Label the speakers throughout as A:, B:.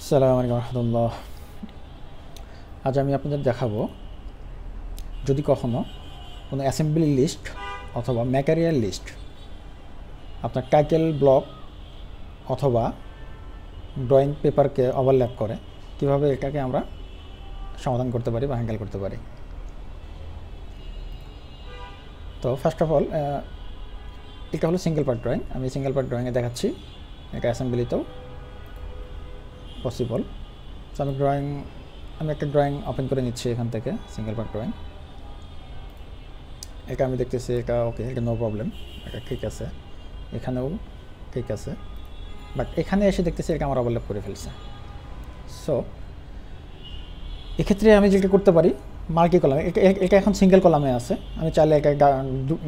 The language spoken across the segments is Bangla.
A: আসসালামু আলাইকুম রহমতুল্লাহ। আজ আমি আপনাদের দেখাবো যদি কখনো কোনো অ্যাসেম্বলি লিস্ট অথবা ম্যাটেরিয়াল লিস্ট আপনার টাইটেল ব্লক অথবা ড্রয়িং পেপারকে ওভারল্যাপ করে কীভাবে এটাকে আমরা সমাধান করতে পারি বা হ্যান্ডেল করতে পারি। তো ফার্স্ট অফ অল এটা হলো সিঙ্গেল পার্ট ড্রয়িং। আমি সিঙ্গেল পার্ট ড্রয়িংয়ে দেখাচ্ছি, এটা অ্যাসেম্বলিতেও পসিবল। তো আমি একটা ড্রয়িং ওপেন করে নিচ্ছি এখান থেকে, সিঙ্গেল পার্ট ড্রয়িং। এটা আমি দেখতেছি এটা ওকে, এটা নো প্রবলেম, এটা ঠিক আছে, এখানেও ঠিক আছে, বাট এখানে এসে দেখতেছি এটা আমার ওভারল্যাপ করে ফেলছে। সো এক্ষেত্রে আমি যেটা করতে পারি মাল্টি কলাম, এটা এখন সিঙ্গেল কলামে আছে, আমি চাইলে এটা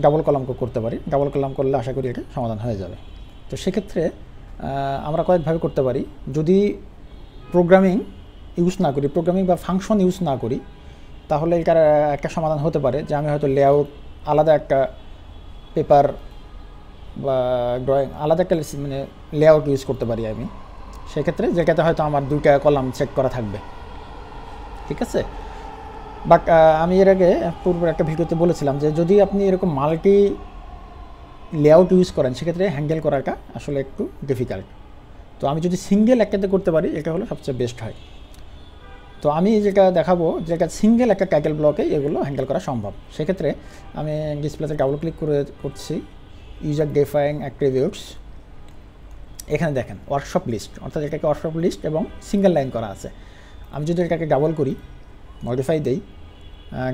A: ডাবল কলাম করতে পারি। ডাবল কলাম করলে আশা করি এটা সমাধান হয়ে যাবে। তো সেক্ষেত্রে আমরা কয়েকভাবে করতে পারি। যদি প্রোগ্রামিং ইউজ না করি, প্রোগ্রামিং বা ফাংশন ইউজ না করি, তাহলে এটার একটা সমাধান হতে পারে যে আমি হয়তো লেআউট আলাদা একটা পেপার বা ড্রয়িং আলাদা একটা মানে লেআউট ইউজ করতে পারি আমি। সেক্ষেত্রে যেটাতে হয়তো আমার দুইটা কলাম সেট করা থাকবে, ঠিক আছে। বাট আমি এর আগে পূর্বের একটা ভিডিওতে বলেছিলাম যে যদি আপনি এরকম মাল্টি লেআউট ইউজ করেন সেক্ষেত্রে হ্যান্ডেল করাটা আসলে একটু ডিফিকাল্ট। তো আমি যদি সিঙ্গেল একটাতে করতে পারি এটা হলো সবচেয়ে বেস্ট হয়। তো আমি যেটা দেখাবো যেটা সিঙ্গেল একটা টাইটেল ব্লকে এগুলো হ্যান্ডেল করা সম্ভব। সেক্ষেত্রে আমি ডিসপ্লেতে ডাবল ক্লিক করছি, ইউজার ডিফাইং অ্যাট্রিবিউটস। এখানে দেখেন ওয়ার্কশপ লিস্ট, অর্থাৎ এটাকে ওয়ার্কশপ লিস্ট এবং সিঙ্গেল লাইন করা আছে। আমি যদি এটাকে ডাবল করি, মডিফাই দেই,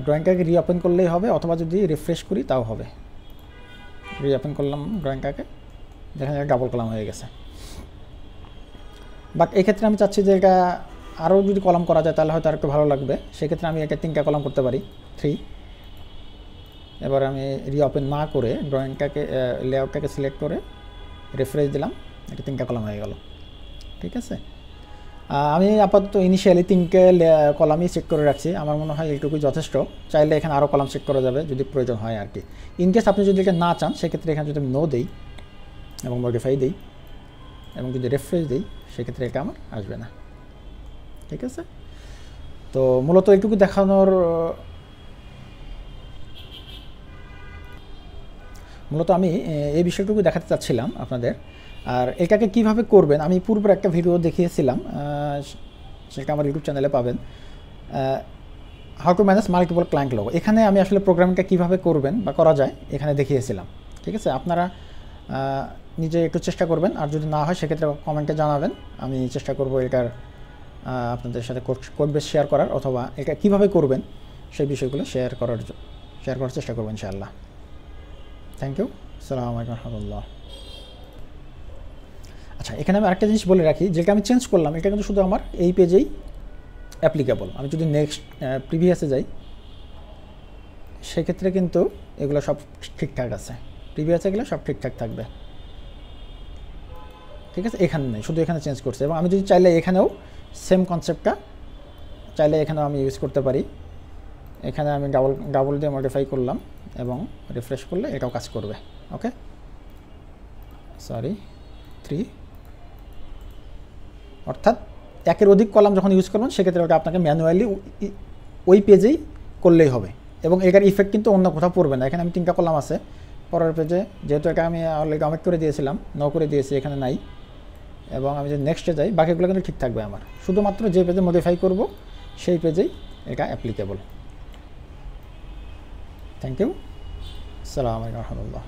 A: ড্রয়িংটাকে রিওপেন করলেই হবে, অথবা যদি রিফ্রেশ করি তাও হবে। রিওপেন করলাম ড্রয়িংটাকে, দেখেন এটা ডাবল কলাম হয়ে গেছে। বাট এক্ষেত্রে আমি চাচ্ছি যে এটা আরও যদি কলাম করা যায় তাহলে হয়তো আর একটু ভালো লাগবে। সেক্ষেত্রে আমি এটা 3টা কলাম করতে পারি, 3। এবার আমি রিওপেন না করে ড্রয়িংটাকে লেআউটটাকে সিলেক্ট করে রিফ্রেশ দিলাম, এটা 3টা কলাম হয়ে গেল, ঠিক আছে। আমি আপাতত ইনিশিয়ালি 3টে কলামই চেক করে রাখছি, আমার মনে হয় এইটুকুই যথেষ্ট। চাইলে এখানে আরও কলাম চেক করা যাবে যদি প্রয়োজন হয় আর কি। ইনকেস আপনি যদি এটা না চান সেক্ষেত্রে এখানে যদি আমি নো দিই এবং মডিফাই দিই এবং যদি রিফ্রেশ দিই সেক্ষেত্রে এটা আমার আসবে না, ঠিক আছে। তো মূলত এইটুকু দেখানোর মূলত আমি এই বিষয়টুকু দেখাতে চাচ্ছিলাম আপনাদের। আর এটাকে কিভাবে করবেন আমি পূর্বের একটা ভিডিও দেখিয়েছিলাম, সেটা আমার ইউটিউব চ্যানেলে পাবেন, how to manage multiple client logo. এখানে আমি আসলে প্রোগ্রামিংটা কীভাবে করবেন বা করা যায় এখানে দেখিয়েছিলাম, ঠিক আছে। আপনারা নিজে একটু চেষ্টা করবেন, আর যদি না হয় সেক্ষেত্রে কমেন্টে জানাবেন, আমি চেষ্টা করব এটার আপনাদের সাথে কোড বেস শেয়ার করার, অথবা এটা কীভাবে করবেন সেই বিষয়গুলো শেয়ার করার চেষ্টা করবো ইনশাআল্লাহ। থ্যাংক ইউ, আসসালামু আলাইকুম রহমতুল্লাহ। আচ্ছা, এখানে আমি আরেকটা জিনিস বলে রাখি, যেটা আমি চেঞ্জ করলাম এটা কিন্তু শুধু আমার এই পেজেই অ্যাপ্লিকেবল। আমি যদি নেক্সট প্রিভিয়াসে যাই সেক্ষেত্রে কিন্তু এগুলো সব ঠিকঠাক আছে, প্রিভিয়াসে গেলে সব ঠিকঠাক থাকবে, ঠিক আছে। এখানে নেই, শুধু এখানে চেঞ্জ করছে। এবং আমি যদি চাইলে এখানেও সেম কনসেপ্টটা চাইলে এখানেও আমি ইউজ করতে পারি। এখানে আমি ডাবল দিয়ে মডিফাই করলাম এবং রিফ্রেশ করলে এটাও কাজ করবে, ওকে। সরি 3, অর্থাৎ একের অধিক কলাম যখন ইউজ করবেন সেক্ষেত্রে ওটা আপনাকে ম্যানুয়ালি ওই পেজেই করলেই হবে, এবং এটার ইফেক্ট কিন্তু অন্য কোথাও পড়বে না। এখানে আমি 3টা কলাম আছে, পরের পেজে যেহেতু এটা আমি অলরেডি অমিট করে দিয়েছিলাম, করে দিয়েছি, এখানে নাই। এবং আমি যদি নেক্সটে যাই বাকিগুলো কিন্তু ঠিক থাকবে আমার, শুধুমাত্র যে পেজে মডিফাই করব সেই পেজেই এটা অ্যাপ্লিকেবল। থ্যাংক ইউ, আসসালামু আলাইকুম রহমতুল্লাহ।